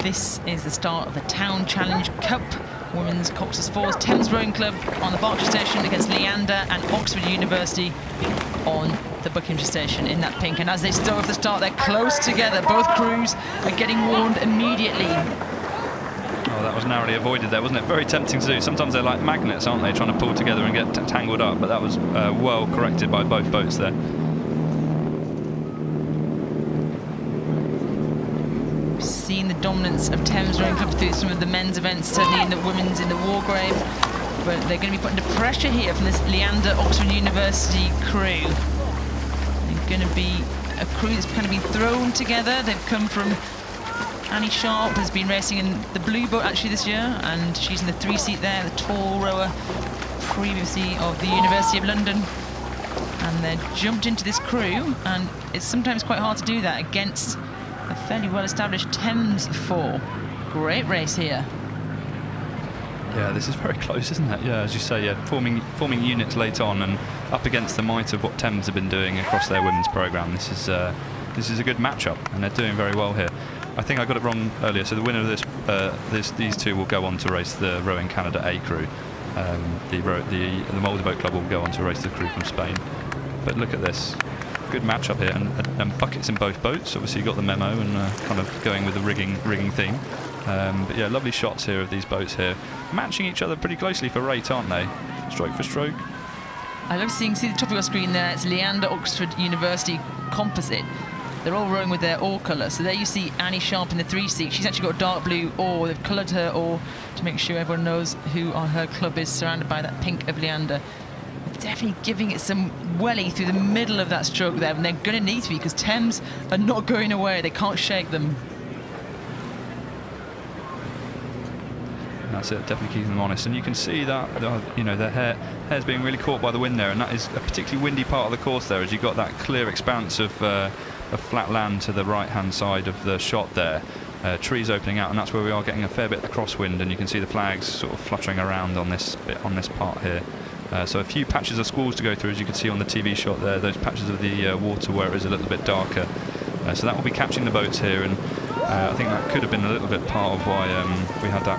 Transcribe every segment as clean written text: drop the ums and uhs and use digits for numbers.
This is the start of the Town Challenge Cup. Women's Cox's Falls Thames Rowing Club on the Berkshire Station against Leander and Oxford University on the Buckinghamshire Station in that pink. And as they start off the start, they're close together. Both crews are getting warned immediately. Oh, that was narrowly avoided there, wasn't it? Very tempting to do. Sometimes they're like magnets, aren't they? Trying to pull together and get tangled up. But that was well corrected by both boats there. Seen the dominance of Thames Rowing Club through some of the men's events, certainly in the women's in the Wargrave, but they're going to be put under pressure here from this Leander Oxford University crew. They're going to be a crew that's kind of been thrown together. They've come from Annie Sharp, has been racing in the blue boat actually this year, and she's in the 3-seat there, the tall rower previously of the University of London. And they're jumped into this crew, and it's sometimes quite hard to do that against a fairly well-established Thames 4. Great race here. Yeah, this is very close, isn't it? Yeah, as you say, yeah, forming units late on and up against the might of what Thames have been doing across their women's programme. This is a good matchup, and they're doing very well here. I think I got it wrong earlier. So the winner of these two will go on to race the Rowing Canada A crew. The Moulder Boat Club will go on to race the crew from Spain. But look at this. Good matchup here, and buckets in both boats. Obviously, you got the memo and kind of going with the rigging theme. But yeah, lovely shots here of these boats here, matching each other pretty closely for rate, aren't they? Stroke for stroke. I love see the top of your screen there. It's Leander Oxford University composite. They're all rowing with their oar colour. So there you see Annie Sharp in the 3-seat. She's actually got a dark blue oar. They've coloured her oar to make sure everyone knows who her club is, surrounded by that pink of Leander. Definitely giving it some welly through the middle of that stroke there, and they're going to need to be, because Thames are not going away. They can't shake them. That's it, definitely keeping them honest. And you can see that, you know, their hair's being really caught by the wind there, and that is a particularly windy part of the course there, as you've got that clear expanse of flat land to the right-hand side of the shot there. Trees opening out, and that's where we are getting a fair bit of crosswind, and you can see the flags sort of fluttering around on this part here. So a few patches of squalls to go through, as you can see on the TV shot there, those patches of the water where it is a little bit darker. So that will be catching the boats here, and I think that could have been a little bit part of why we had that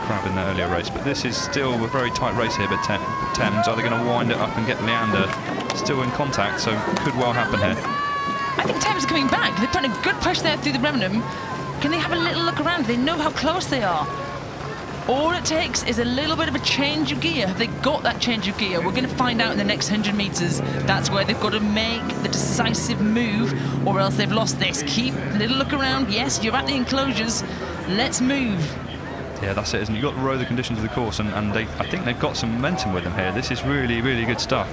crab in the earlier race. But this is still a very tight race here, but Thames, are they going to wind it up and get Leander still in contact? So could well happen here. I think Thames are coming back. They're putting a good push there through the Remnant. Can they have a little look around? They know how close they are. All it takes is a little bit of a change of gear. Have they got that change of gear? We're going to find out in the next 100 metres. That's where they've got to make the decisive move, or else they've lost this. Keep a little look around. Yes, you're at the enclosures. Let's move. Yeah, that's it, isn't it? You've got to row the conditions of the course, and I think they've got some momentum with them here. This is really, really good stuff.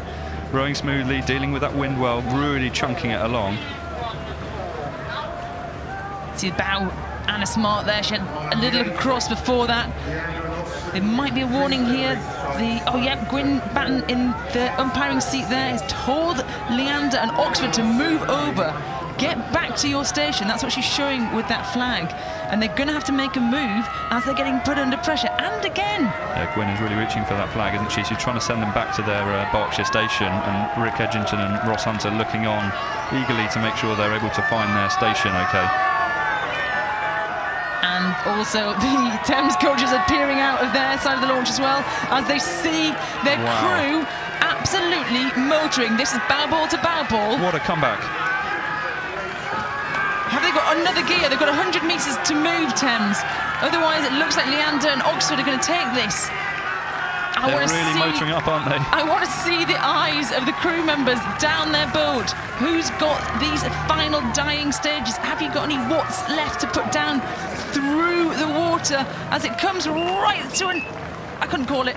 Rowing smoothly, dealing with that wind well, really chunking it along. See the bow. Anna Smart there, she had a little look across before that. There might be a warning here. Gwyn Batten in the umpiring seat there has told Leander and Oxford to move over. Get back to your station. That's what she's showing with that flag. And they're going to have to make a move as they're getting put under pressure. And again. Yeah, Gwyn is really reaching for that flag, isn't she? She's trying to send them back to their Berkshire station, and Rick Edgington and Ross Hunter looking on eagerly to make sure they're able to find their station okay. And also the Thames coaches are peering out of their side of the launch as well, as they see their crew absolutely motoring. This is bow ball to bow ball. What a comeback. Have they got another gear? They've got 100 metres to move, Thames. Otherwise, it looks like Leander and Oxford are going to take this. They're really motoring up, aren't they? I want to see the eyes of the crew members down their boat. Who's got these final dying stages? Have you got any watts left to put down through the water as it comes right to an... I couldn't call it.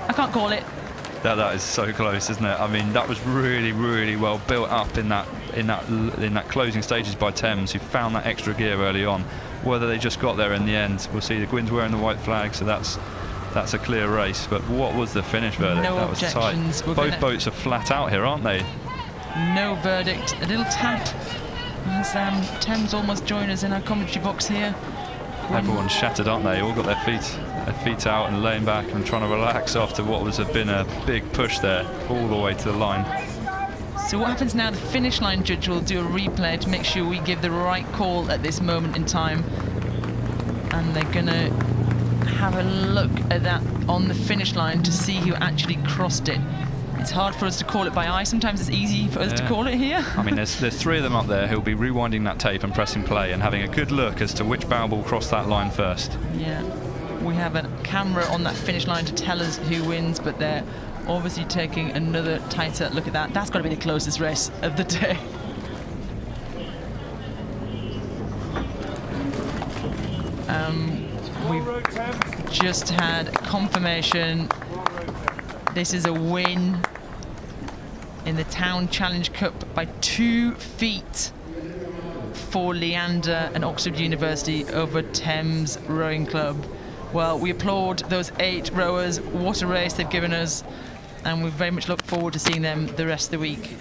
I can't call it. That is so close, isn't it? I mean, that was really, really well built up in that closing stages by Thames, who found that extra gear early on. Whether they just got there in the end, we'll see. The Gwyn's wearing the white flag, so that's a clear race. But what was the finish verdict? No that was objections. tight. Both boats are flat out here, aren't they? No verdict. A little tap as Thames almost join us in our commentary box here. Everyone's shattered, aren't they? All got their feet out and laying back and trying to relax after what was been a big push there all the way to the line. So what happens now? The finish line judge will do a replay to make sure we give the right call at this moment in time. And they're going to have a look at that on the finish line to see who actually crossed it. It's hard for us to call it by eye. Sometimes it's easy for us to call it here. I mean, there's three of them up there who'll be rewinding that tape and pressing play and having a good look as to which bow ball crossed that line first. Yeah, we have a camera on that finish line to tell us who wins, but they're obviously taking another tighter look at that. That's got to be the closest race of the day. We've just had confirmation. This is a win in the Town Challenge Cup by 2 feet for Leander and Oxford University over Thames Rowing Club. Well, we applaud those 8 rowers. What a race they've given us, and we very much look forward to seeing them the rest of the week.